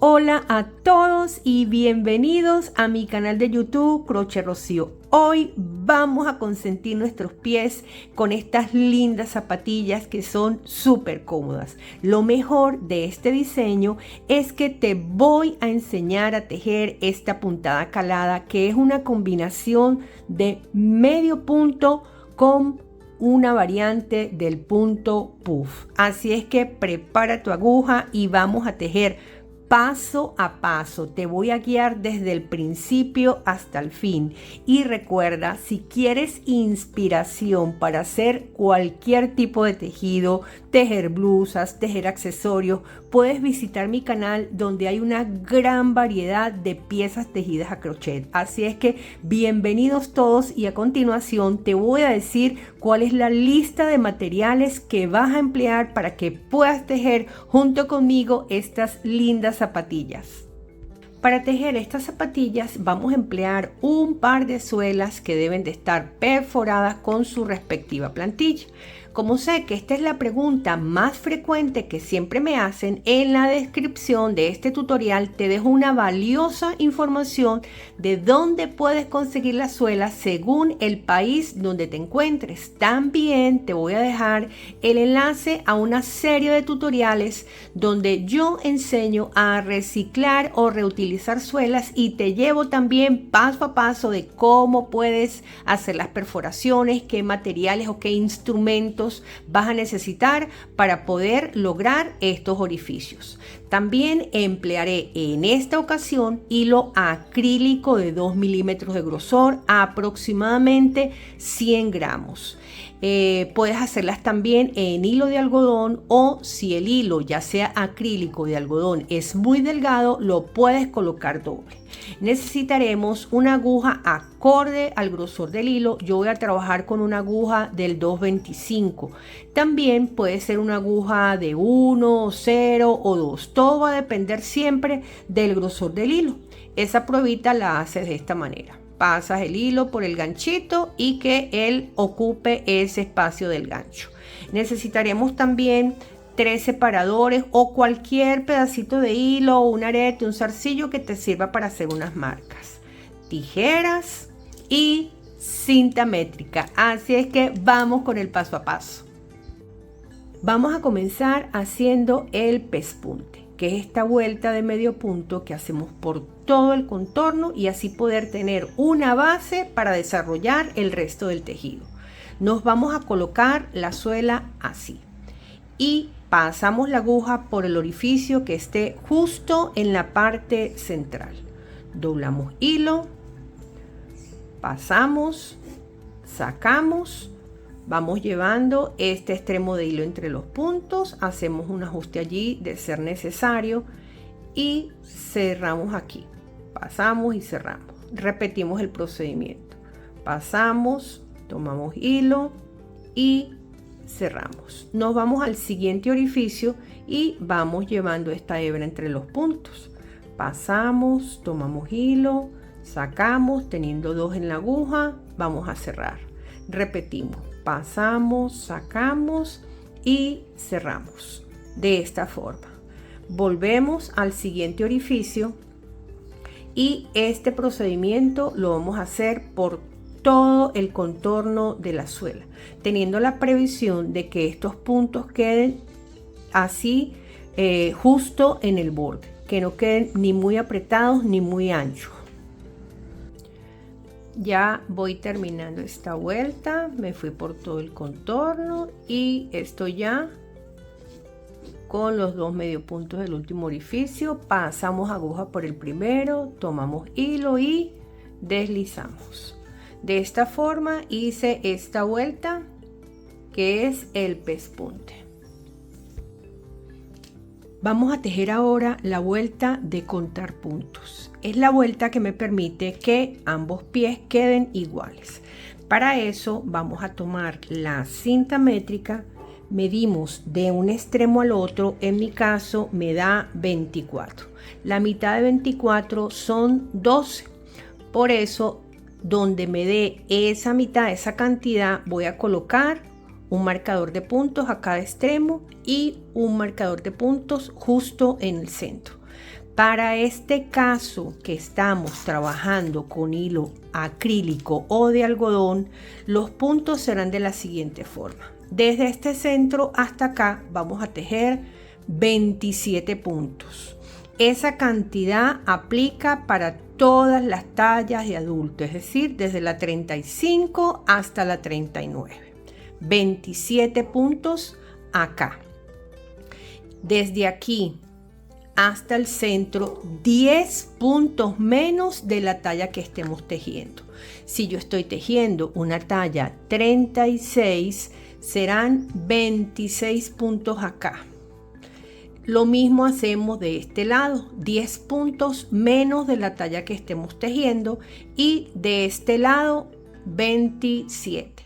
Hola a todos y bienvenidos a mi canal de YouTube Crochet Rocío. Hoy vamos a consentir nuestros pies con estas lindas zapatillas que son súper cómodas. Lo mejor de este diseño es que te voy a enseñar a tejer esta puntada calada, que es una combinación de medio punto con una variante del punto puff. Así es que prepara tu aguja y vamos a tejer paso a paso. Te voy a guiar desde el principio hasta el fin. Y recuerda, si quieres inspiración para hacer cualquier tipo de tejido, tejer blusas, tejer accesorios, puedes visitar mi canal donde hay una gran variedad de piezas tejidas a crochet. Así es que bienvenidos todos y a continuación te voy a decir cuál es la lista de materiales que vas a emplear para que puedas tejer junto conmigo estas lindas zapatillas. Para tejer estas zapatillas vamos a emplear un par de suelas que deben de estar perforadas con su respectiva plantilla. Como sé que esta es la pregunta más frecuente que siempre me hacen, en la descripción de este tutorial te dejo una valiosa información de dónde puedes conseguir las suelas según el país donde te encuentres. También te voy a dejar el enlace a una serie de tutoriales donde yo enseño a reciclar o reutilizar suelas y te llevo también paso a paso de cómo puedes hacer las perforaciones, qué materiales o qué instrumentos vas a necesitar para poder lograr estos orificios. También emplearé en esta ocasión hilo acrílico de 2 milímetros de grosor, aproximadamente 100 gramos. Puedes hacerlas también en hilo de algodón, o si el hilo, ya sea acrílico de algodón, es muy delgado, lo puedes colocar doble. Necesitaremos una aguja acorde al grosor del hilo. Yo voy a trabajar con una aguja del 225. También puede ser una aguja de 1, 0 o 2. Todo va a depender siempre del grosor del hilo. Esa pruebita la haces de esta manera. Pasas el hilo por el ganchito y que él ocupe ese espacio del gancho. Necesitaremos también 3 separadores o cualquier pedacito de hilo, un arete, un zarcillo que te sirva para hacer unas marcas, tijeras y cinta métrica. Así es que vamos con el paso a paso. Vamos a comenzar haciendo el pespunte, que es esta vuelta de medio punto que hacemos por todo el contorno y así poder tener una base para desarrollar el resto del tejido. Nos vamos a colocar la suela así y pasamos la aguja por el orificio que esté justo en la parte central. Doblamos hilo, pasamos, sacamos, vamos llevando este extremo de hilo entre los puntos, hacemos un ajuste allí de ser necesario y cerramos aquí. Pasamos y cerramos. Repetimos el procedimiento. Pasamos, tomamos hilo y cerramos. Nos vamos al siguiente orificio y vamos llevando esta hebra entre los puntos. Pasamos, tomamos hilo, sacamos, teniendo 2 en la aguja, vamos a cerrar. Repetimos, pasamos, sacamos y cerramos. De esta forma. Volvemos al siguiente orificio y este procedimiento lo vamos a hacer por todo el contorno de la suela, teniendo la previsión de que estos puntos queden así justo en el borde, que no queden ni muy apretados ni muy anchos. Ya voy terminando esta vuelta, me fui por todo el contorno y estoy ya con los 2 medio puntos del último orificio. Pasamos aguja por el primero, tomamos hilo y deslizamos. De esta forma hice esta vuelta que es el pespunte. Vamos a tejer ahora la vuelta de contar puntos. Es la vuelta que me permite que ambos pies queden iguales. Para eso vamos a tomar la cinta métrica, medimos de un extremo al otro, en mi caso me da 24. La mitad de 24 son 12. Por eso, donde me dé esa mitad, esa cantidad, voy a colocar un marcador de puntos a cada extremo y un marcador de puntos justo en el centro. Para este caso que estamos trabajando con hilo acrílico o de algodón, los puntos serán de la siguiente forma. Desde este centro hasta acá vamos a tejer 27 puntos. Esa cantidad aplica para todas las tallas de adulto, es decir, desde la 35 hasta la 39. 27 puntos acá. Desde aquí hasta el centro, 10 puntos menos de la talla que estemos tejiendo. Si yo estoy tejiendo una talla 36, serán 26 puntos acá. Lo mismo hacemos de este lado, 10 puntos menos de la talla que estemos tejiendo, y de este lado 27.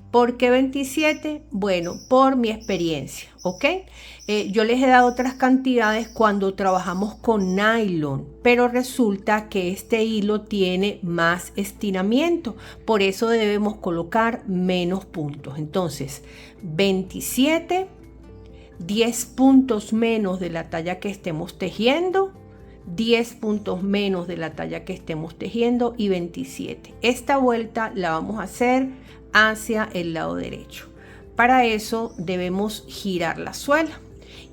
¿Por qué 27? Bueno, por mi experiencia, ¿ok? Yo les he dado otras cantidades cuando trabajamos con nylon, pero resulta que este hilo tiene más estiramiento, por eso debemos colocar menos puntos. Entonces, 27, 10 puntos menos de la talla que estemos tejiendo, 10 puntos menos de la talla que estemos tejiendo y 27. Esta vuelta la vamos a hacer hacia el lado derecho. Para eso debemos girar la suela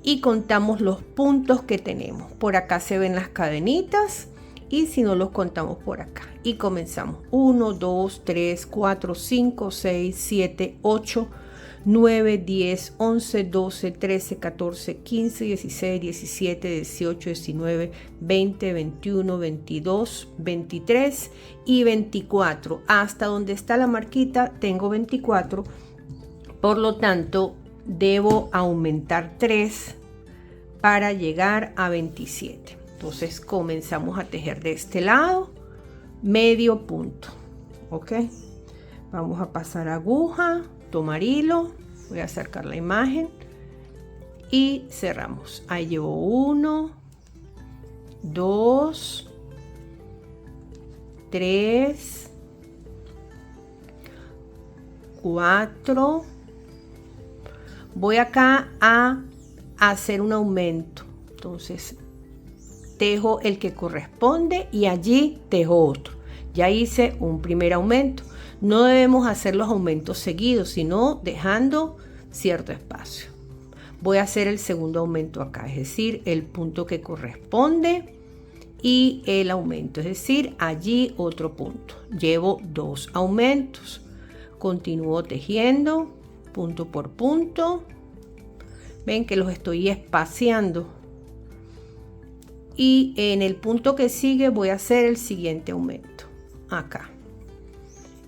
y contamos los puntos que tenemos. Por acá se ven las cadenitas y si no los contamos por acá. Y comenzamos. 1, 2, 3, 4, 5, 6, 7, 8, 9, 10, 11, 12, 13, 14, 15, 16, 17, 18, 19, 20, 21, 22, 23 y 24. Hasta donde está la marquita tengo 24. Por lo tanto, debo aumentar 3 para llegar a 27. Entonces comenzamos a tejer de este lado medio punto. ¿Ok? Vamos a pasar aguja, tomar hilo, voy a acercar la imagen y cerramos. Ahí llevo 1, 2, 3, 4. Voy acá a hacer un aumento, entonces tejo el que corresponde y allí tejo otro. Ya hice un primer aumento. No debemos hacer los aumentos seguidos, sino dejando cierto espacio. Voy a hacer el segundo aumento acá, es decir, el punto que corresponde y el aumento, es decir, allí otro punto. Llevo 2 aumentos. Continúo tejiendo punto por punto. Ven que los estoy espaciando. Y en el punto que sigue voy a hacer el siguiente aumento. Acá.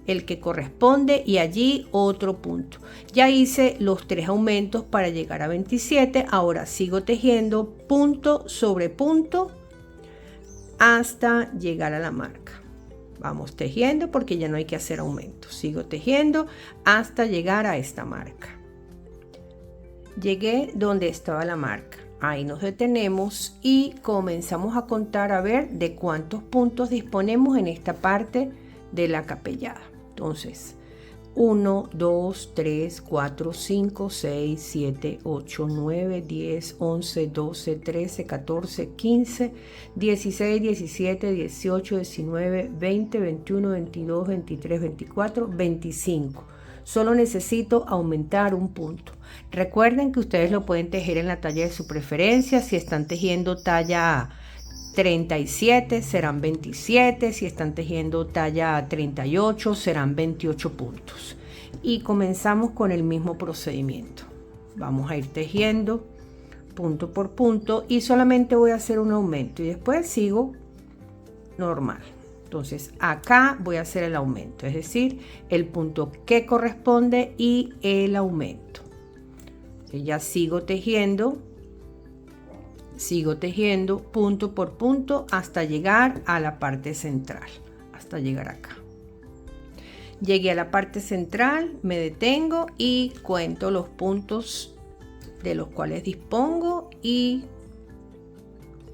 El que corresponde y allí otro punto. Ya hice los 3 aumentos para llegar a 27. Ahora sigo tejiendo punto sobre punto hasta llegar a la marca. Vamos tejiendo porque ya no hay que hacer aumentos. Sigo tejiendo hasta llegar a esta marca. Llegué donde estaba la marca. Ahí nos detenemos y comenzamos a contar a ver de cuántos puntos disponemos en esta parte de la capellada. Entonces, 1, 2, 3, 4, 5, 6, 7, 8, 9, 10, 11, 12, 13, 14, 15, 16, 17, 18, 19, 20, 21, 22, 23, 24, 25. Solo necesito aumentar un punto. Recuerden que ustedes lo pueden tejer en la talla de su preferencia. Si están tejiendo talla 37 serán 27, si están tejiendo talla 38 serán 28 puntos. Y comenzamos con el mismo procedimiento. Vamos a ir tejiendo punto por punto y solamente voy a hacer un aumento y después sigo normal. Entonces acá voy a hacer el aumento, es decir, el punto que corresponde y el aumento. Entonces ya sigo tejiendo punto por punto hasta llegar a la parte central, hasta llegar acá. Llegué a la parte central, me detengo y cuento los puntos de los cuales dispongo y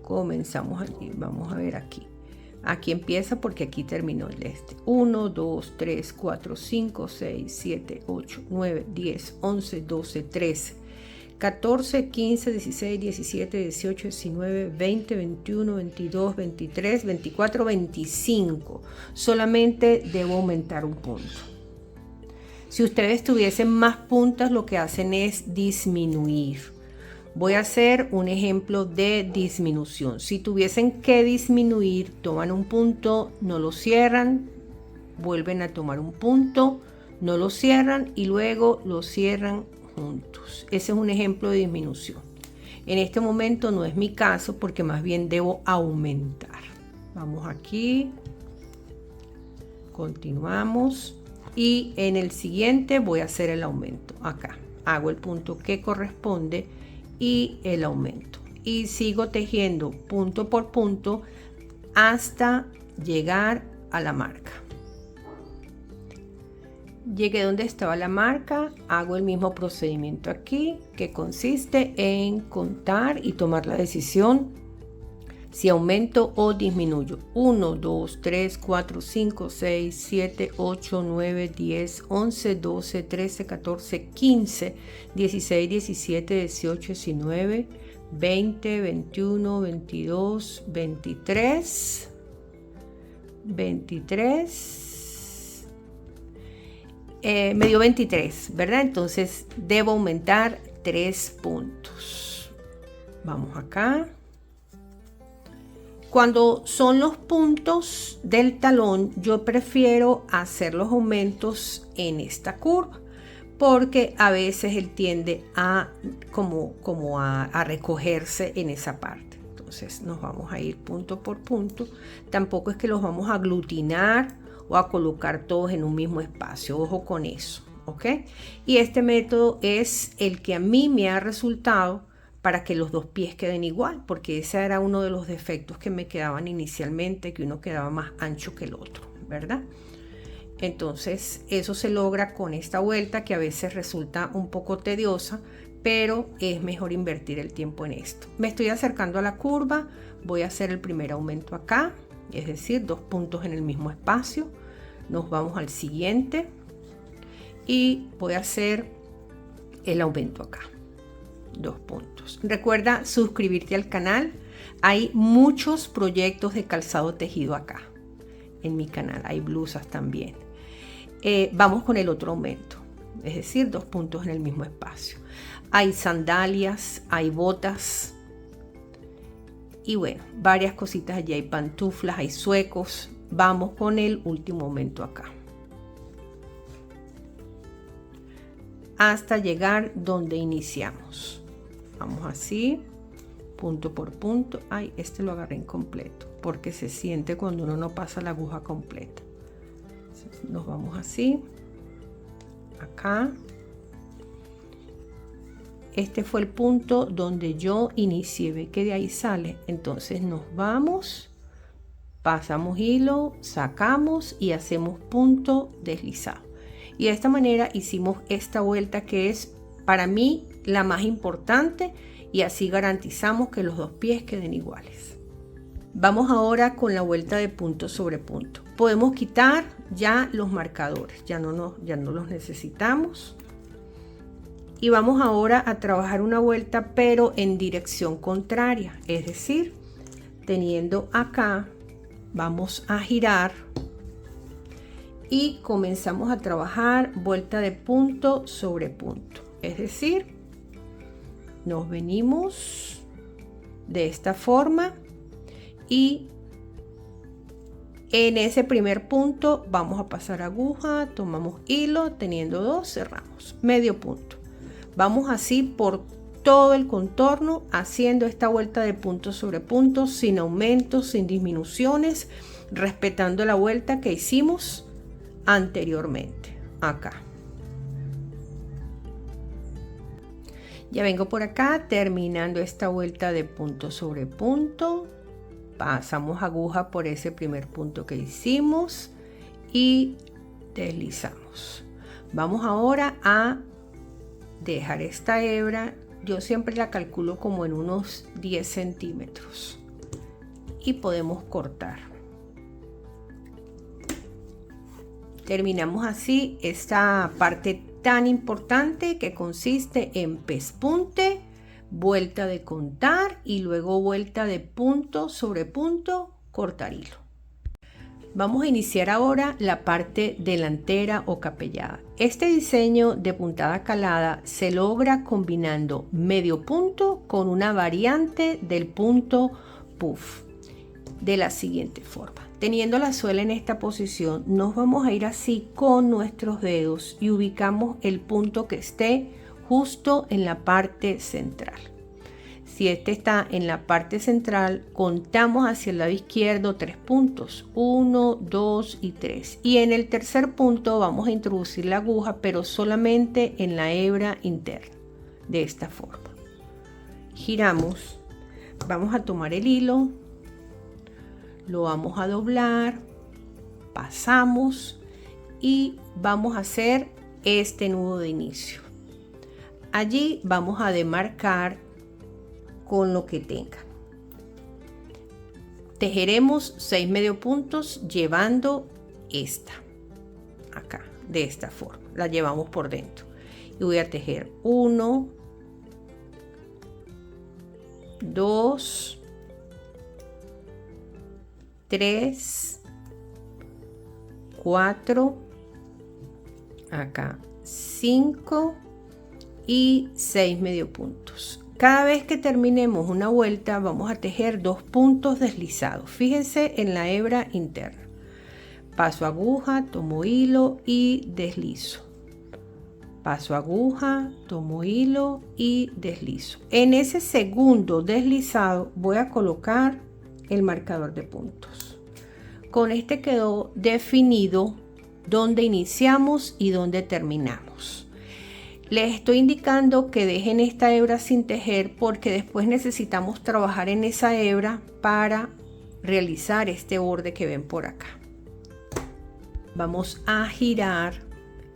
comenzamos allí. Vamos a ver aquí. Aquí empieza porque aquí terminó el este. 1, 2, 3, 4, 5, 6, 7, 8, 9, 10, 11, 12, 13, 14, 15, 16, 17, 18, 19, 20, 21, 22, 23, 24, 25. Solamente debo aumentar un punto. Si ustedes tuviesen más puntas, lo que hacen es disminuir. Voy a hacer un ejemplo de disminución. Si tuviesen que disminuir, toman un punto, no lo cierran, vuelven a tomar un punto, no lo cierran y luego lo cierran juntos. Ese es un ejemplo de disminución. En este momento no es mi caso porque más bien debo aumentar. Vamos aquí, continuamos y en el siguiente voy a hacer el aumento. Acá hago el punto que corresponde y el aumento y sigo tejiendo punto por punto hasta llegar a la marca. Llegué donde estaba la marca, hago el mismo procedimiento aquí, que consiste en contar y tomar la decisión si aumento o disminuyo. 1, 2, 3, 4, 5, 6, 7, 8, 9, 10, 11, 12, 13, 14, 15, 16, 17, 18, 19, 20, 21, 22, 23, 23. Me dio 23, ¿verdad? Entonces debo aumentar 3 puntos. Vamos acá. Cuando son los puntos del talón, yo prefiero hacer los aumentos en esta curva, porque a veces él tiende a a recogerse en esa parte. Entonces nos vamos a ir punto por punto. Tampoco es que los vamos a aglutinar o a colocar todos en un mismo espacio. Ojo con eso, ¿ok? Y este método es el que a mí me ha resultado para que los dos pies queden igual, porque ese era uno de los defectos que me quedaban inicialmente, que uno quedaba más ancho que el otro, ¿verdad? Entonces eso se logra con esta vuelta que a veces resulta un poco tediosa, pero es mejor invertir el tiempo en esto. Me estoy acercando a la curva, voy a hacer el primer aumento acá, es decir, 2 puntos en el mismo espacio. Nos vamos al siguiente y voy a hacer el aumento acá, 2 puntos. Recuerda suscribirte al canal, hay muchos proyectos de calzado tejido acá en mi canal, hay blusas también. Vamos con el otro aumento, es decir, 2 puntos en el mismo espacio. Hay sandalias, hay botas y bueno, varias cositas allí, hay pantuflas, hay suecos. Vamos con el último aumento acá hasta llegar donde iniciamos. Vamos así, punto por punto. Ay, este lo agarré incompleto porque se siente cuando uno no pasa la aguja completa. Nos vamos así, acá. Este fue el punto donde yo inicié, ve que de ahí sale. Entonces nos vamos, pasamos hilo, sacamos y hacemos punto deslizado. Y de esta manera hicimos esta vuelta que es para mí la más importante y así garantizamos que los dos pies queden iguales. Vamos ahora con la vuelta de punto sobre punto. Podemos quitar ya los marcadores, ya no los necesitamos. Y vamos ahora a trabajar una vuelta pero en dirección contraria, es decir, teniendo acá, vamos a girar y comenzamos a trabajar vuelta de punto sobre punto, es decir, nos venimos de esta forma y en ese primer punto vamos a pasar aguja, tomamos hilo, teniendo 2 cerramos, medio punto. Vamos así por todo el contorno haciendo esta vuelta de punto sobre punto sin aumentos, sin disminuciones, respetando la vuelta que hicimos anteriormente acá. Ya vengo por acá terminando esta vuelta de punto sobre punto, pasamos aguja por ese primer punto que hicimos y deslizamos. Vamos ahora a dejar esta hebra, yo siempre la calculo como en unos 10 centímetros y podemos cortar. Terminamos así esta parte tan importante que consiste en pespunte, vuelta de contar y luego vuelta de punto sobre punto, cortar hilo. Vamos a iniciar ahora la parte delantera o capellada. Este diseño de puntada calada se logra combinando medio punto con una variante del punto puff de la siguiente forma. Teniendo la suela en esta posición, nos vamos a ir así con nuestros dedos y ubicamos el punto que esté justo en la parte central. Si este está en la parte central, contamos hacia el lado izquierdo 3 puntos, 1, 2 y 3. Y en el tercer punto vamos a introducir la aguja, pero solamente en la hebra interna, de esta forma. Giramos, vamos a tomar el hilo, lo vamos a doblar, pasamos y vamos a hacer este nudo de inicio. Allí vamos a demarcar con lo que tenga. Tejeremos 6 medio puntos llevando esta acá, de esta forma. La llevamos por dentro y voy a tejer 1, 2, 3, 4, acá 5 y 6 medio puntos. Cada vez que terminemos una vuelta vamos a tejer 2 puntos deslizados. Fíjense en la hebra interna. Paso aguja, tomo hilo y deslizo. Paso aguja, tomo hilo y deslizo. En ese segundo deslizado voy a colocar el marcador de puntos. Con este quedó definido dónde iniciamos y dónde terminamos. Les estoy indicando que dejen esta hebra sin tejer porque después necesitamos trabajar en esa hebra para realizar este borde que ven por acá. Vamos a girar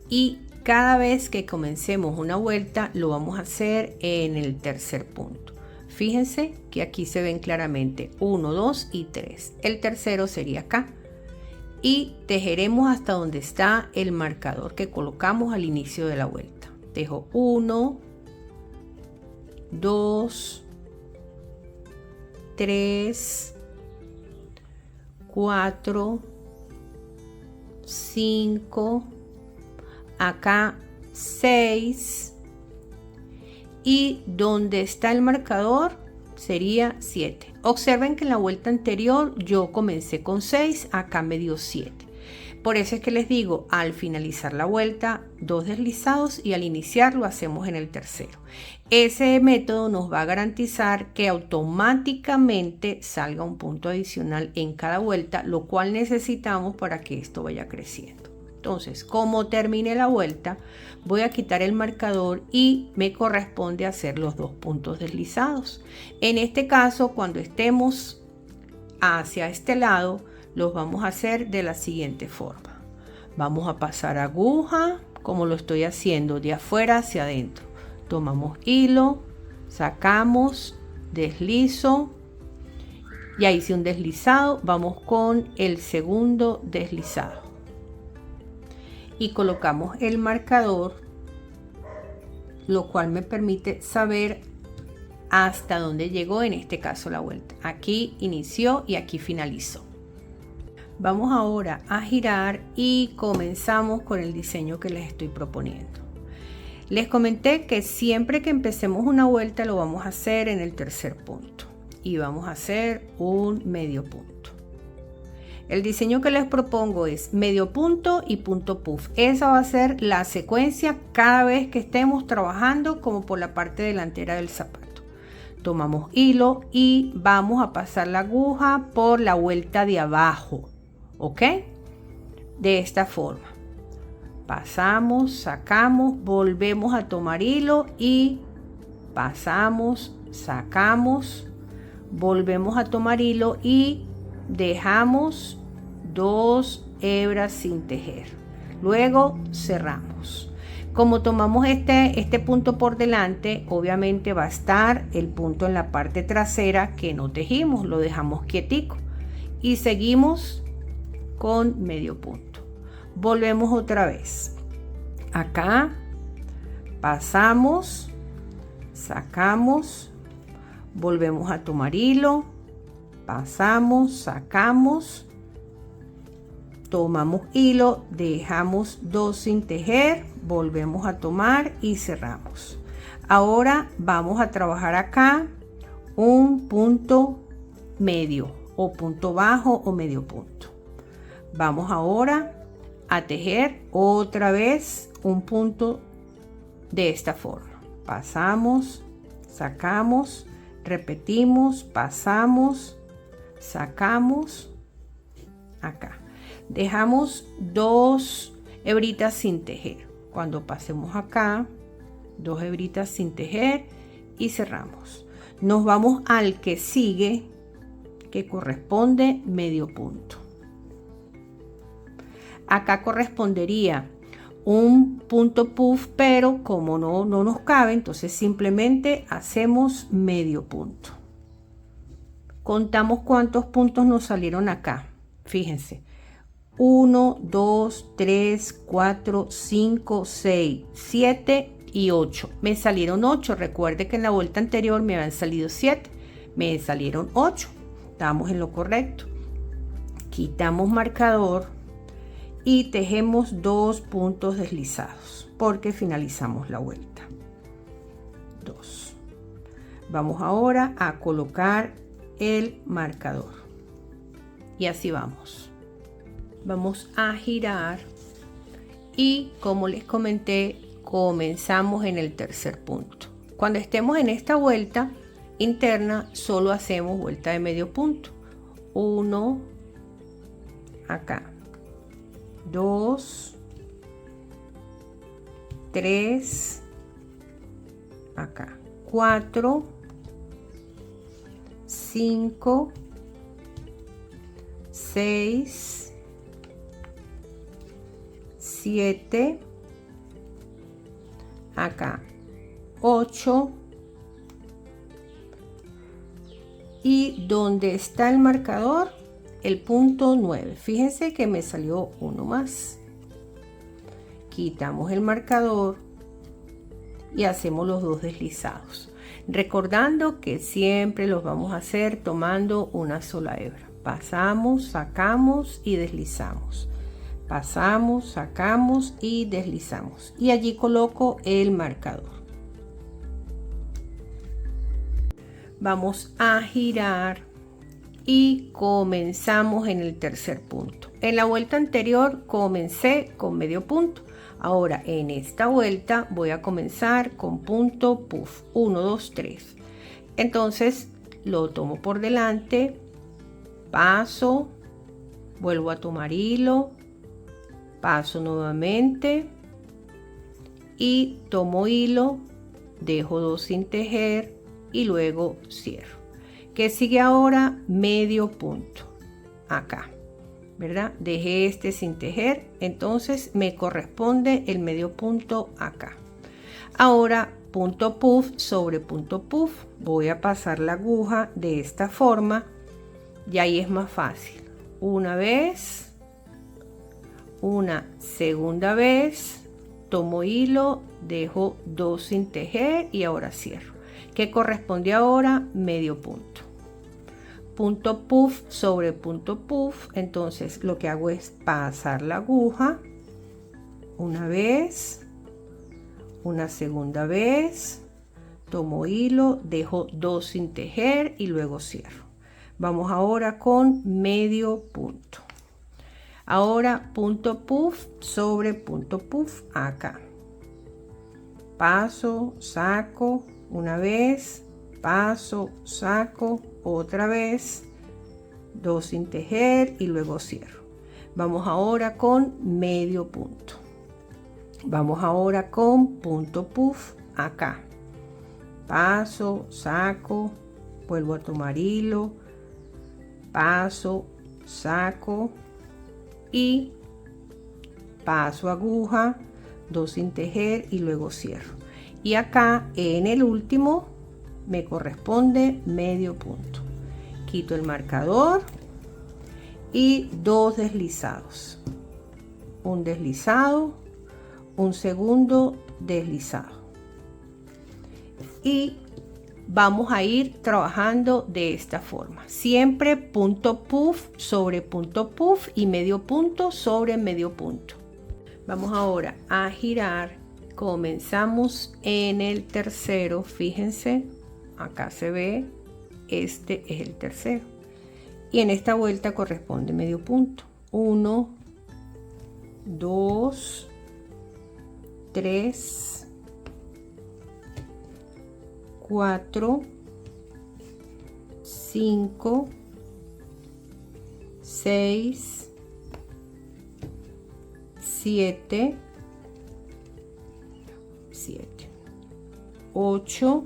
y cada vez que comencemos una vuelta lo vamos a hacer en el tercer punto. Fíjense que aquí se ven claramente 1, 2 y 3. El tercero sería acá. Y tejeremos hasta donde está el marcador que colocamos al inicio de la vuelta. Tejo 1, 2, 3, 4, 5, acá 6 y donde está el marcador sería 7. Observen que en la vuelta anterior yo comencé con 6, acá me dio 7. Por eso es que les digo, al finalizar la vuelta, 2 deslizados y al iniciar lo hacemos en el tercero. Ese método nos va a garantizar que automáticamente salga un punto adicional en cada vuelta, lo cual necesitamos para que esto vaya creciendo. Entonces, como termine la vuelta, voy a quitar el marcador y me corresponde hacer los 2 puntos deslizados. En este caso, cuando estemos hacia este lado, los vamos a hacer de la siguiente forma. Vamos a pasar aguja, como lo estoy haciendo, de afuera hacia adentro. Tomamos hilo, sacamos, deslizo, ya hice un deslizado, vamos con el segundo deslizado. Y colocamos el marcador, lo cual me permite saber hasta dónde llegó en este caso la vuelta. Aquí inició y aquí finalizó. Vamos ahora a girar y comenzamos con el diseño que les estoy proponiendo. Les comenté que siempre que empecemos una vuelta lo vamos a hacer en el tercer punto y vamos a hacer un medio punto. El diseño que les propongo es medio punto y punto puff. Esa va a ser la secuencia cada vez que estemos trabajando como por la parte delantera del zapato. Tomamos hilo y vamos a pasar la aguja por la vuelta de abajo. ¿Ok? De esta forma. Pasamos, sacamos, volvemos a tomar hilo y pasamos, sacamos, volvemos a tomar hilo y dejamos 2 hebras sin tejer. Luego cerramos. Como tomamos este punto por delante, obviamente va a estar el punto en la parte trasera que no tejimos, lo dejamos quietico y seguimos con medio punto. Volvemos otra vez. Acá pasamos, sacamos, volvemos a tomar hilo, pasamos, sacamos, tomamos hilo, dejamos 2 sin tejer, volvemos a tomar y cerramos. Ahora vamos a trabajar acá un punto medio o punto bajo o medio punto. Vamos ahora a tejer otra vez un punto de esta forma. Pasamos, sacamos, repetimos, pasamos, sacamos, acá. Dejamos 2 hebritas sin tejer. Cuando pasemos acá, 2 hebritas sin tejer y cerramos. Nos vamos al que sigue, que corresponde medio punto. Acá correspondería un punto puff, pero como no nos cabe, entonces simplemente hacemos medio punto. Contamos cuántos puntos nos salieron acá. Fíjense. 1, 2, 3, 4, 5, 6, 7 y 8. Me salieron 8. Recuerde que en la vuelta anterior me habían salido 7. Me salieron 8. Estamos en lo correcto. Quitamos marcador y tejemos 2 puntos deslizados porque finalizamos la vuelta. 2. Vamos ahora a colocar el marcador. Y así vamos. Vamos a girar y como les comenté, comenzamos en el tercer punto. Cuando estemos en esta vuelta interna, solo hacemos vuelta de medio punto. 1 acá, 2, 3 acá, 4, 5, 6, 7, acá 8 y donde está el marcador, el punto 9. Fíjense que me salió uno más. Quitamos el marcador y hacemos los 2 deslizados, recordando que siempre los vamos a hacer tomando una sola hebra. Pasamos, sacamos y deslizamos. Pasamos, sacamos y deslizamos. Y allí coloco el marcador. Vamos a girar y comenzamos en el tercer punto. En la vuelta anterior comencé con medio punto. Ahora en esta vuelta voy a comenzar con punto puff. 1, 2, 3. Entonces lo tomo por delante, paso, vuelvo a tomar hilo, paso nuevamente y tomo hilo, dejo 2 sin tejer y luego cierro. ¿Qué sigue ahora? Medio punto acá, ¿verdad? Dejé este sin tejer, entonces me corresponde el medio punto acá. Ahora punto puff sobre punto puff, voy a pasar la aguja de esta forma y ahí es más fácil. Una vez, una segunda vez, tomo hilo, dejo 2 sin tejer y ahora cierro. ¿Qué corresponde ahora? Medio punto. Punto puff sobre punto puff, entonces lo que hago es pasar la aguja una vez, una segunda vez, tomo hilo, dejo 2 sin tejer y luego cierro. Vamos ahora con medio punto. Ahora punto puff sobre punto puff acá. Paso, saco, una vez, paso, saco, otra vez, 2 sin tejer y luego cierro. Vamos ahora con medio punto. Vamos ahora con punto puff acá. Paso, saco, vuelvo a tomar hilo, paso, saco y paso aguja, 2 sin tejer y luego cierro. Y acá en el último me corresponde medio punto. Quito el marcador y 2 deslizados. Un deslizado, un segundo deslizado. y vamos a ir trabajando de esta forma. Siempre punto puff sobre punto puff y medio punto sobre medio punto. Vamos ahora a girar. Comenzamos en el tercero. Fíjense, acá se ve, este es el tercero. Y en esta vuelta corresponde medio punto. 1, 2, 3, 4, 5, 6, 7, 8,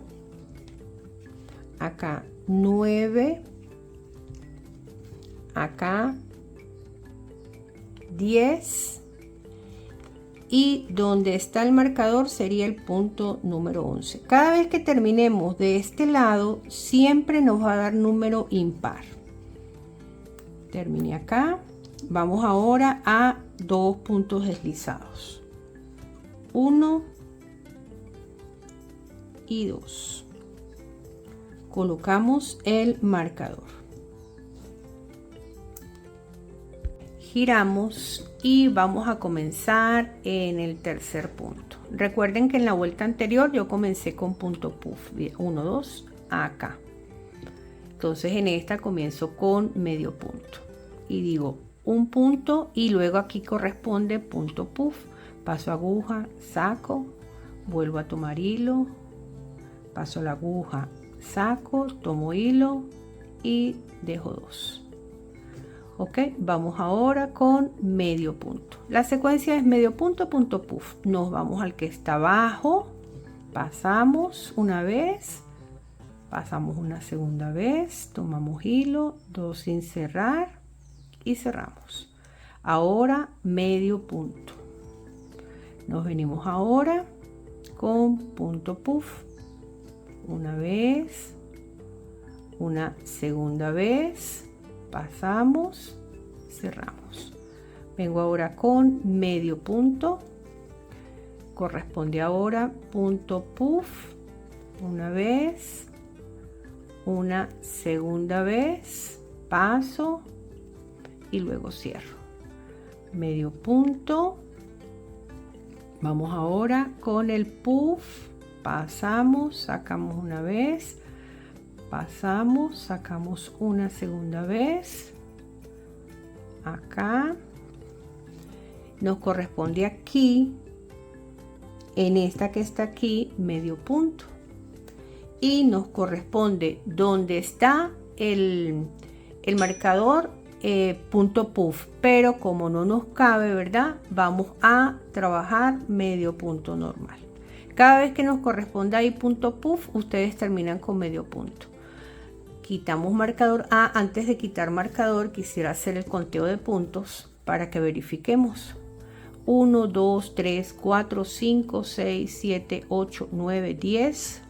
acá 9, acá 10 y donde está el marcador sería el punto número 11. Cada vez que terminemos de este lado siempre nos va a dar número impar. Terminé acá. Vamos ahora a 2 puntos deslizados. 1 y 2. Colocamos el marcador. Giramos y vamos a comenzar en el tercer punto. Recuerden que en la vuelta anterior yo comencé con punto puff. 1, 2, acá. Entonces en esta comienzo con medio punto. Y digo un punto y luego aquí corresponde punto puff. Paso aguja, saco, vuelvo a tomar hilo, paso la aguja, saco, tomo hilo y dejo 2. Ok, vamos ahora con medio punto. La secuencia es medio punto, punto puff. Nos vamos al que está abajo, pasamos una vez, pasamos una segunda vez, tomamos hilo, 2 sin cerrar y cerramos. Ahora medio punto. Nos venimos ahora con punto puff. Una vez, una segunda vez, pasamos, cerramos. Vengo ahora con medio punto. Corresponde ahora punto puff. Una vez, una segunda vez, paso y luego cierro. Medio punto. Vamos ahora con el puff. Pasamos, sacamos una vez, pasamos, sacamos una segunda vez. Acá. Nos corresponde aquí, en esta que está aquí, medio punto. Y nos corresponde donde está el marcador, punto puff. Pero como no nos cabe, ¿verdad? Vamos a trabajar medio punto normal. Cada vez que nos corresponda ahí punto puff, ustedes terminan con medio punto. Quitamos marcador. Antes de quitar marcador, quisiera hacer el conteo de puntos para que verifiquemos. 1, 2, 3, 4, 5, 6, 7, 8, 9, 10,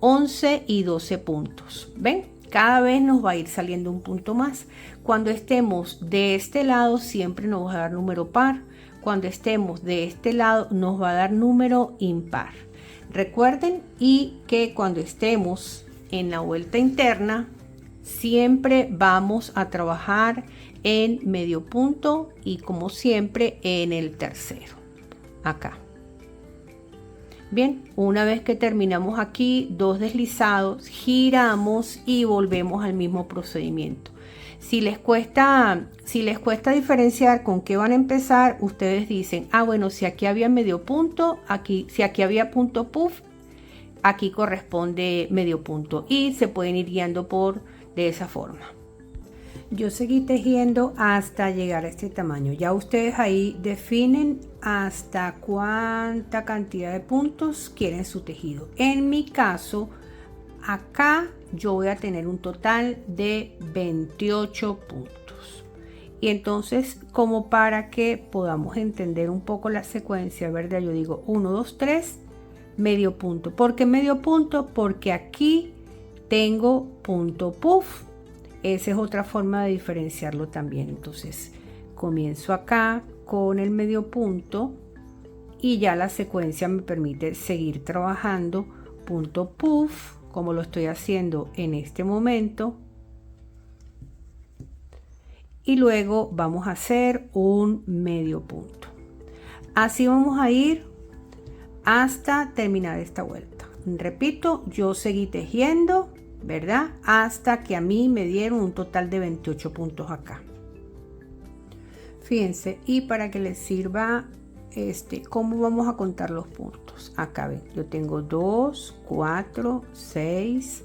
11 y 12 puntos. ¿Ven? Cada vez nos va a ir saliendo un punto más. Cuando estemos de este lado, siempre nos va a dar número par. Cuando estemos de este lado nos va a dar número impar. Recuerden y que cuando estemos en la vuelta interna siempre vamos a trabajar en medio punto y como siempre en el tercero. Acá. Bien, una vez que terminamos aquí, 2 deslizados, giramos y volvemos al mismo procedimiento. Si les cuesta diferenciar con qué van a empezar, ustedes dicen, bueno, si aquí había medio punto, si aquí había punto puff, aquí corresponde medio punto y se pueden ir guiando de esa forma. Yo seguí tejiendo hasta llegar a este tamaño. Ya ustedes ahí definen hasta cuánta cantidad de puntos quieren su tejido. En mi caso, acá yo voy a tener un total de 28 puntos. Y entonces, como para que podamos entender un poco la secuencia, ¿verdad? Yo digo 1, 2, 3, medio punto. ¿Por qué medio punto? Porque aquí tengo punto puff. Esa es otra forma de diferenciarlo también. Entonces, comienzo acá con el medio punto y ya la secuencia me permite seguir trabajando punto puff, como lo estoy haciendo en este momento. Y luego vamos a hacer un medio punto. Así vamos a ir hasta terminar esta vuelta. Repito, yo seguí tejiendo, ¿verdad? Hasta que a mí me dieron un total de 28 puntos acá. Fíjense, y para que les sirva cómo vamos a contar los puntos. Acá ven, yo tengo 2, 4, 6,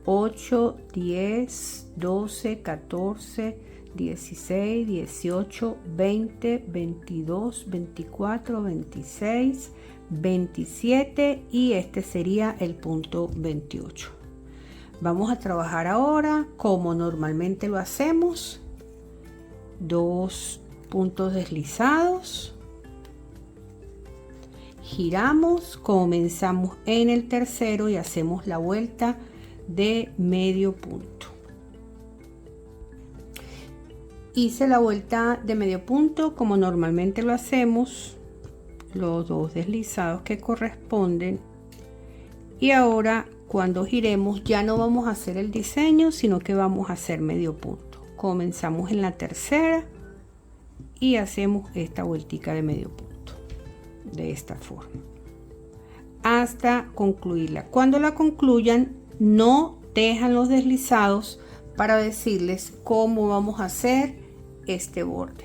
8, 10, 12, 14, 16, 18, 20, 22, 24, 26, 27 y este sería el punto 28. Vamos a trabajar ahora como normalmente lo hacemos. 2 puntos deslizados, giramos, comenzamos en el tercero y hacemos la vuelta de medio punto. Hice la vuelta de medio punto como normalmente lo hacemos, los 2 deslizados que corresponden, y ahora cuando giremos ya no vamos a hacer el diseño, sino que vamos a hacer medio punto. Comenzamos en la tercera y hacemos esta vueltica de medio punto de esta forma hasta concluirla. Cuando la concluyan, no dejan los deslizados para decirles cómo vamos a hacer este borde.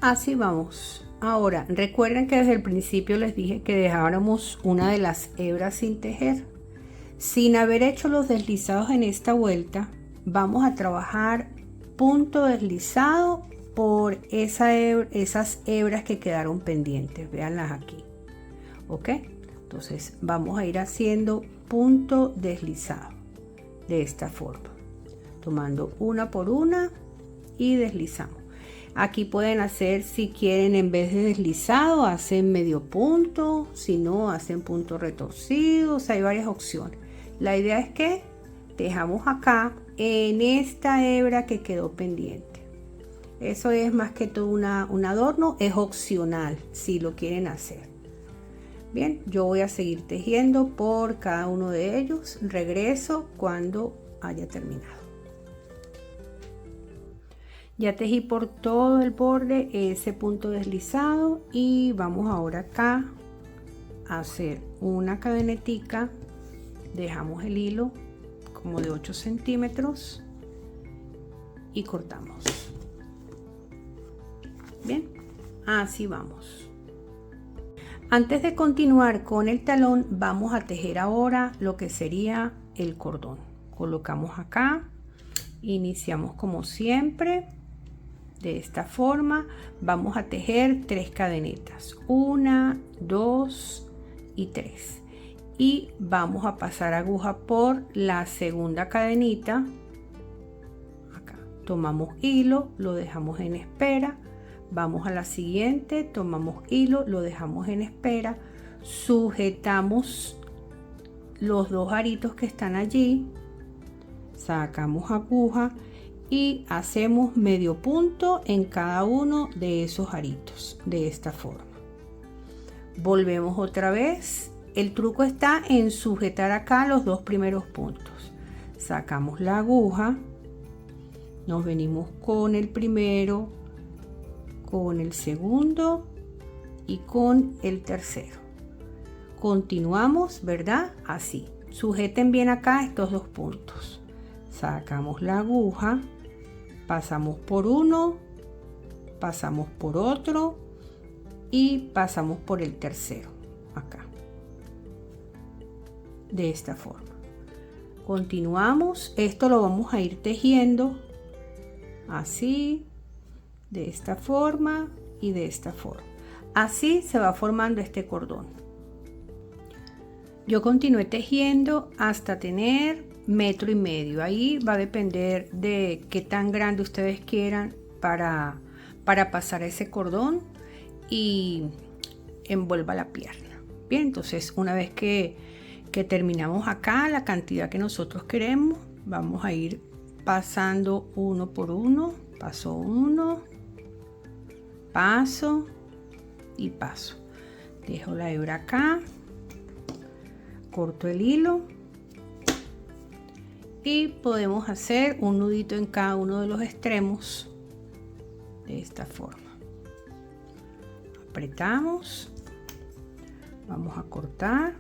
Así vamos. Ahora recuerden que desde el principio les dije que dejáramos una de las hebras sin tejer. Sin haber hecho los deslizados en esta vuelta, vamos a trabajar punto deslizado por esas hebras que quedaron pendientes. Véanlas aquí. Ok, entonces vamos a ir haciendo punto deslizado de esta forma, tomando una por una y deslizamos. Aquí pueden hacer, si quieren, en vez de deslizado hacen medio punto, si no hacen punto retorcido. O sea, hay varias opciones. La idea es que dejamos acá en esta hebra que quedó pendiente. Eso es más que todo un adorno, es opcional si lo quieren hacer. Bien, yo voy a seguir tejiendo por cada uno de ellos. Regreso cuando haya terminado. Ya tejí por todo el borde ese punto deslizado y vamos ahora acá a hacer una cadenetica. Dejamos el hilo como de 8 centímetros y cortamos. Bien, así vamos. Antes de continuar con el talón, vamos a tejer ahora lo que sería el cordón. Colocamos acá, iniciamos como siempre. De esta forma vamos a tejer 3 cadenetas, 1, 2 y 3, y vamos a pasar aguja por la segunda cadenita. Acá tomamos hilo, lo dejamos en espera, vamos a la siguiente, tomamos hilo, lo dejamos en espera, sujetamos los 2 aritos que están allí, sacamos aguja y hacemos medio punto en cada uno de esos aritos de esta forma. Volvemos otra vez. El truco está en sujetar acá los 2 primeros puntos. Sacamos la aguja, nos venimos con el primero, con el segundo y con el tercero. Continuamos, ¿verdad? Así. Sujeten bien acá estos 2 puntos. Sacamos la aguja, pasamos por uno, pasamos por otro y pasamos por el tercero acá, de esta forma. Continuamos. Esto lo vamos a ir tejiendo así, de esta forma y de esta forma. Así se va formando este cordón. Yo continué tejiendo hasta tener 1,5 metros. Ahí va a depender de qué tan grande ustedes quieran para pasar ese cordón y envuelva la pierna. Bien, entonces una vez que terminamos acá la cantidad que nosotros queremos, vamos a ir pasando uno por uno. Paso 1, paso y paso. Dejo la hebra acá, corto el hilo y podemos hacer un nudito en cada uno de los extremos de esta forma. Apretamos, vamos a cortar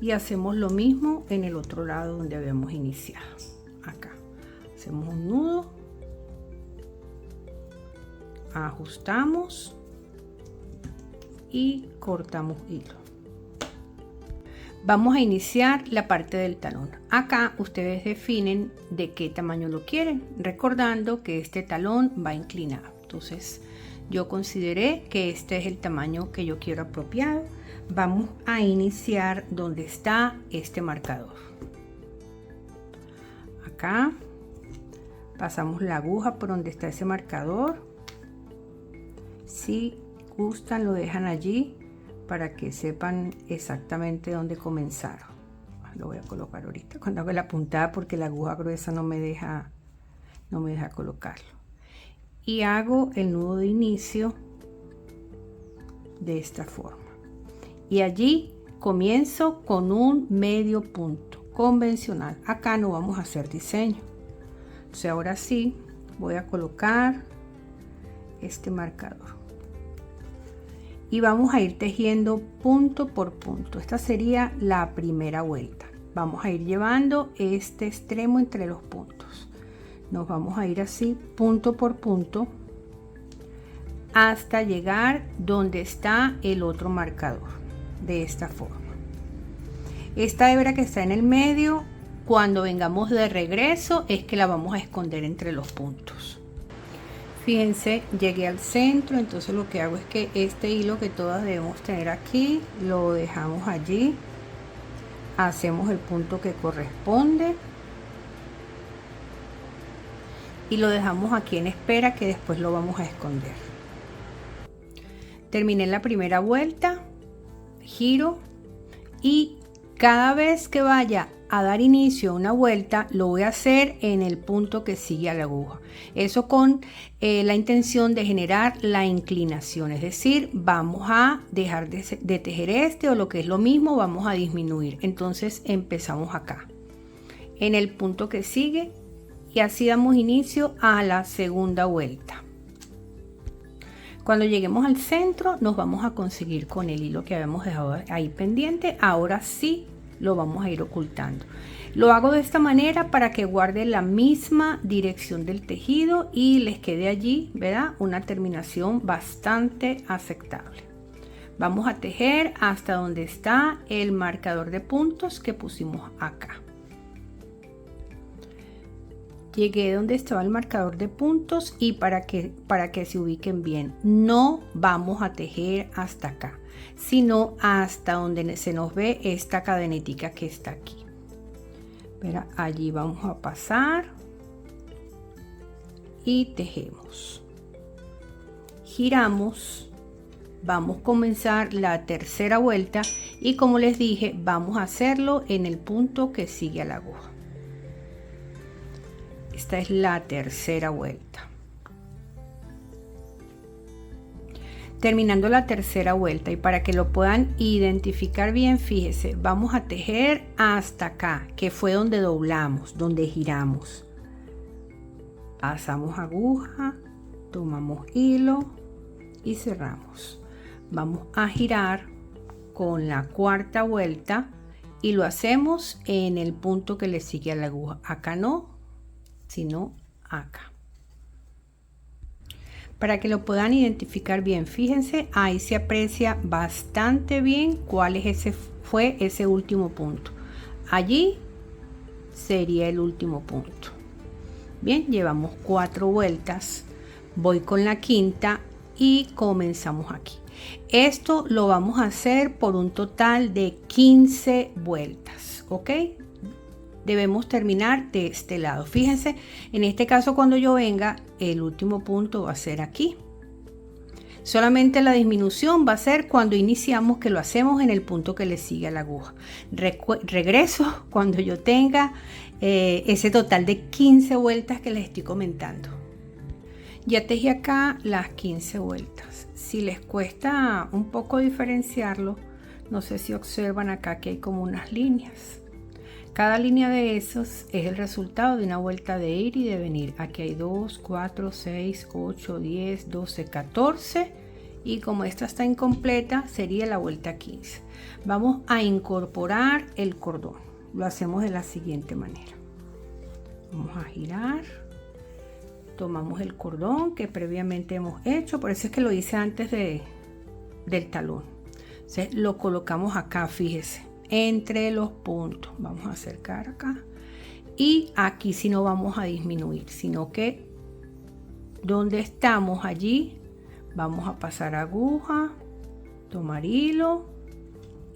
y hacemos lo mismo en el otro lado donde habíamos iniciado. Acá hacemos un nudo, ajustamos y cortamos hilo. Vamos a iniciar la parte del talón. Acá ustedes definen de qué tamaño lo quieren, recordando que este talón va inclinado. Entonces yo consideré que este es el tamaño que yo quiero apropiado. Vamos a iniciar donde está este marcador. Acá pasamos la aguja por donde está ese marcador. Si gustan lo dejan allí para que sepan exactamente dónde comenzaron. Lo voy a colocar ahorita cuando haga la puntada porque la aguja gruesa no me deja colocarlo. Y hago el nudo de inicio de esta forma. Y allí comienzo con un medio punto convencional. Acá no vamos a hacer diseño. Entonces ahora sí voy a colocar este marcador. Y vamos a ir tejiendo punto por punto. Esta sería la primera vuelta. Vamos a ir llevando este extremo entre los puntos. Nos vamos a ir así punto por punto hasta llegar donde está el otro marcador, de esta forma. Esta hebra que está en el medio, cuando vengamos de regreso es que la vamos a esconder entre los puntos. Fíjense, llegué al centro, entonces lo que hago es que este hilo que todas debemos tener aquí, lo dejamos allí, hacemos el punto que corresponde y lo dejamos aquí en espera, que después lo vamos a esconder. Terminé la primera vuelta, giro y cada vez que vaya a dar inicio a una vuelta lo voy a hacer en el punto que sigue a la aguja. Eso con la intención de generar la inclinación, es decir, vamos a dejar de tejer este, o lo que es lo mismo, vamos a disminuir. Entonces empezamos acá en el punto que sigue y así damos inicio a la segunda vuelta. Cuando lleguemos al centro nos vamos a conseguir con el hilo que habíamos dejado ahí pendiente. Ahora sí lo vamos a ir ocultando. Lo hago de esta manera para que guarde la misma dirección del tejido y les quede allí, ¿verdad?, una terminación bastante aceptable. Vamos a tejer hasta donde está el marcador de puntos que pusimos acá. Llegué donde estaba el marcador de puntos y para que se ubiquen bien, no vamos a tejer hasta acá, sino hasta donde se nos ve esta cadenetica que está aquí. Mira, allí vamos a pasar y tejemos. Giramos, vamos a comenzar la tercera vuelta y como les dije, vamos a hacerlo en el punto que sigue a la aguja. Esta es la tercera vuelta. Terminando la tercera vuelta, y para que lo puedan identificar bien, fíjese, vamos a tejer hasta acá, que fue donde doblamos, donde giramos. Pasamos aguja, tomamos hilo y cerramos. Vamos a girar con la cuarta vuelta y lo hacemos en el punto que le sigue a la aguja. Acá no, sino acá. Para que lo puedan identificar bien, fíjense, ahí se aprecia bastante bien cuál es fue ese último punto. Allí sería el último punto. Bien, llevamos 4 vueltas, voy con la quinta y comenzamos aquí. Esto lo vamos a hacer por un total de 15 vueltas, ¿ok? Debemos terminar de este lado. Fíjense, en este caso cuando yo venga, el último punto va a ser aquí. Solamente la disminución va a ser cuando iniciamos, que lo hacemos en el punto que le sigue a la aguja. Regreso cuando yo tenga ese total de 15 vueltas que les estoy comentando. Ya tejí acá las 15 vueltas. Si les cuesta un poco diferenciarlo, No sé si observan acá que hay como unas líneas. Cada línea de esos es el resultado de una vuelta de ir y de venir. Aquí hay 2, 4, 6, 8, 10, 12, 14. Y como esta está incompleta, sería la vuelta 15. Vamos a incorporar el cordón. Lo hacemos de la siguiente manera. Vamos a girar. Tomamos el cordón que previamente hemos hecho. Por eso es que lo hice antes del talón. Entonces, lo colocamos acá, fíjese, entre los puntos. Vamos a acercar acá. Y aquí sí no vamos a disminuir, sino que donde estamos allí, vamos a pasar aguja, tomar hilo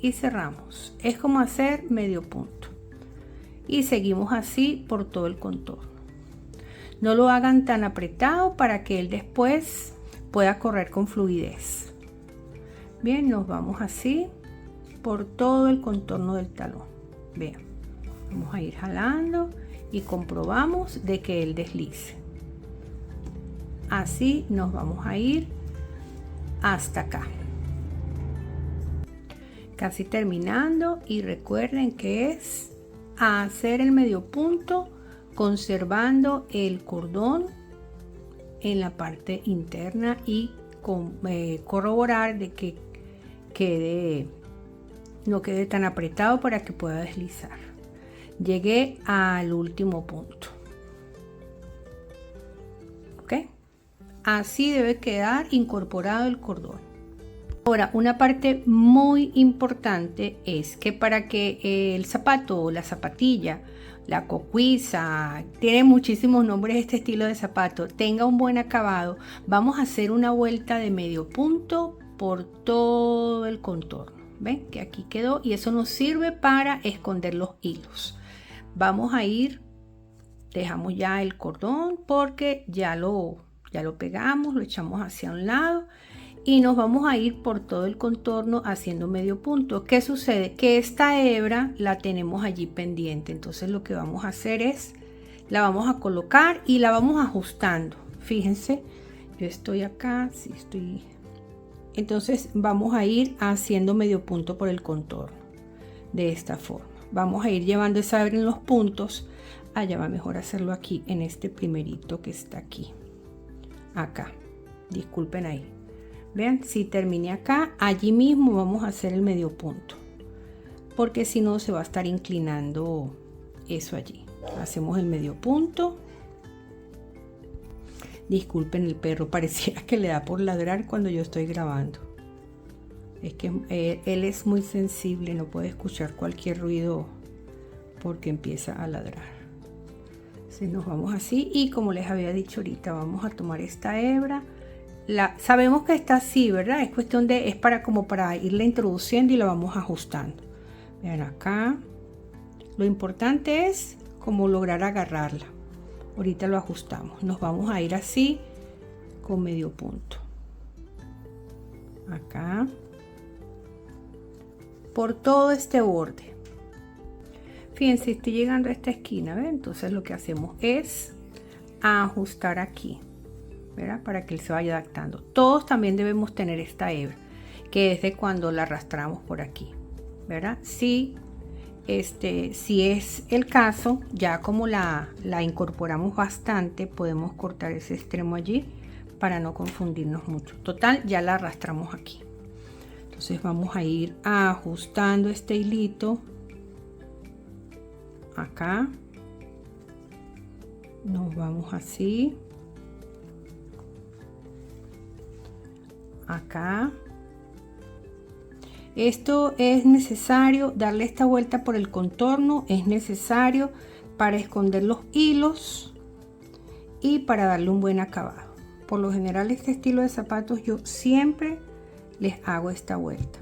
y cerramos. Es como hacer medio punto. Y seguimos así por todo el contorno. No lo hagan tan apretado para que él después pueda correr con fluidez. Bien, nos vamos así por todo el contorno del talón. Vean, vamos a ir jalando y comprobamos de que él deslice. Así nos vamos a ir hasta acá. Casi terminando, y recuerden que es hacer el medio punto conservando el cordón en la parte interna y corroborar de que no quede tan apretado para que pueda deslizar. Llegué al último punto. ¿Ok? Así debe quedar incorporado el cordón. Ahora, una parte muy importante es que para que el zapato o la zapatilla, la cocuiza, tiene muchísimos nombres este estilo de zapato, tenga un buen acabado, vamos a hacer una vuelta de medio punto por todo el contorno. ¿Ven? Que aquí quedó, y eso nos sirve para esconder los hilos. Vamos a ir, dejamos ya el cordón porque ya lo pegamos, lo echamos hacia un lado y nos vamos a ir por todo el contorno haciendo medio punto. ¿Qué sucede? Que esta hebra la tenemos allí pendiente, entonces lo que vamos a hacer es, la vamos a colocar y la vamos ajustando. Fíjense, yo estoy acá, sí estoy. Entonces vamos a ir haciendo medio punto por el contorno de esta forma. Vamos a ir llevando esa hebra en los puntos. Allá va mejor hacerlo aquí en este primerito que está aquí. Acá, disculpen ahí. Vean, si terminé acá, allí mismo vamos a hacer el medio punto, porque si no se va a estar inclinando eso allí. Hacemos el medio punto. Disculpen el perro, pareciera que le da por ladrar cuando yo estoy grabando. Es que él es muy sensible, no puede escuchar cualquier ruido porque empieza a ladrar. Entonces nos vamos así, y como les había dicho ahorita, vamos a tomar esta hebra. Sabemos que está así, ¿verdad? Es cuestión de, es para como para irla introduciendo y la vamos ajustando. Vean acá. Lo importante es como lograr agarrarla. Ahorita lo ajustamos. Nos vamos a ir así con medio punto. Acá. Por todo este borde. Fíjense, estoy llegando a esta esquina, ¿ven? Entonces lo que hacemos es ajustar aquí, ¿verdad? Para que él se vaya adaptando. Todos también debemos tener esta hebra, que es de cuando la arrastramos por aquí, ¿verdad? Si es el caso, ya como la incorporamos bastante, podemos cortar ese extremo allí para no confundirnos mucho. Total, ya la arrastramos aquí. Entonces vamos a ir ajustando este hilito acá. Nos vamos así. Acá. Esto es necesario, darle esta vuelta por el contorno, es necesario para esconder los hilos y para darle un buen acabado. Por lo general, este estilo de zapatos yo siempre les hago esta vuelta.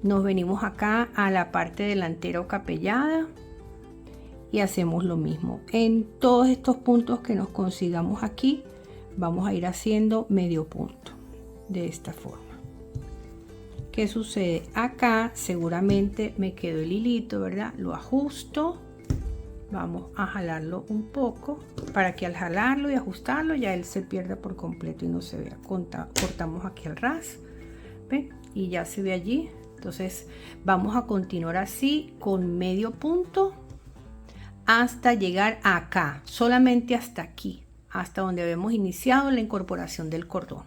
Nos venimos acá a la parte delantera o capellada y hacemos lo mismo. En todos estos puntos que nos consigamos aquí, vamos a ir haciendo medio punto de esta forma. ¿Qué sucede? Acá seguramente me quedó el hilito, ¿verdad? Lo ajusto. Vamos a jalarlo un poco para que al jalarlo y ajustarlo ya él se pierda por completo y no se vea. Cortamos aquí el ras, ¿ven? Y ya se ve allí Entonces vamos a continuar así con medio punto hasta llegar acá, solamente hasta aquí, hasta donde habíamos iniciado la incorporación del cordón.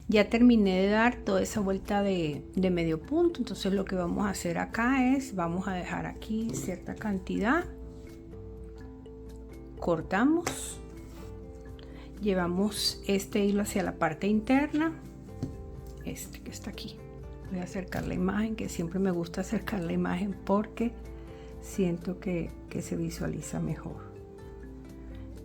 Ya terminé de dar toda esa vuelta de medio punto, entonces lo que vamos a hacer acá es, vamos a dejar aquí cierta cantidad, cortamos, llevamos este hilo hacia la parte interna, este que está aquí. Voy a acercar la imagen, que siempre me gusta acercar la imagen porque siento que se visualiza mejor.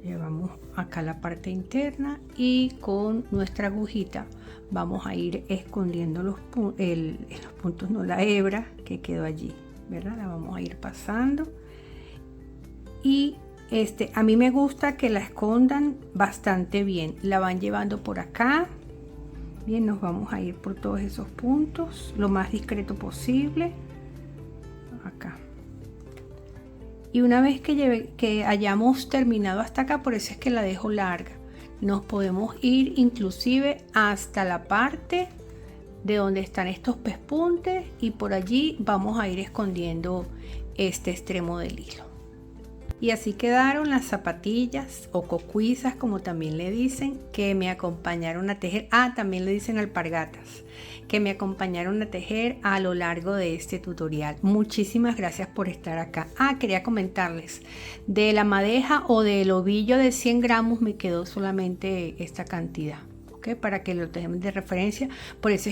Llevamos acá la parte interna y con nuestra agujita vamos a ir escondiendo los puntos, no, la hebra que quedó allí, ¿verdad? La vamos a ir pasando y a mí me gusta que la escondan bastante bien. La van llevando por acá. Bien, nos vamos a ir por todos esos puntos lo más discreto posible. Acá. Y una vez que hayamos terminado hasta acá, por eso es que la dejo larga, nos podemos ir inclusive hasta la parte de donde están estos pespuntes y por allí vamos a ir escondiendo este extremo del hilo. Y así quedaron las zapatillas o cocuizas, como también le dicen, que me acompañaron a tejer. También le dicen alpargatas, que me acompañaron a tejer a lo largo de este tutorial. Muchísimas gracias por estar acá. Quería comentarles, de la madeja o del ovillo de 100 gramos me quedó solamente esta cantidad, ¿ok? Para que lo tengamos de referencia. Por eso es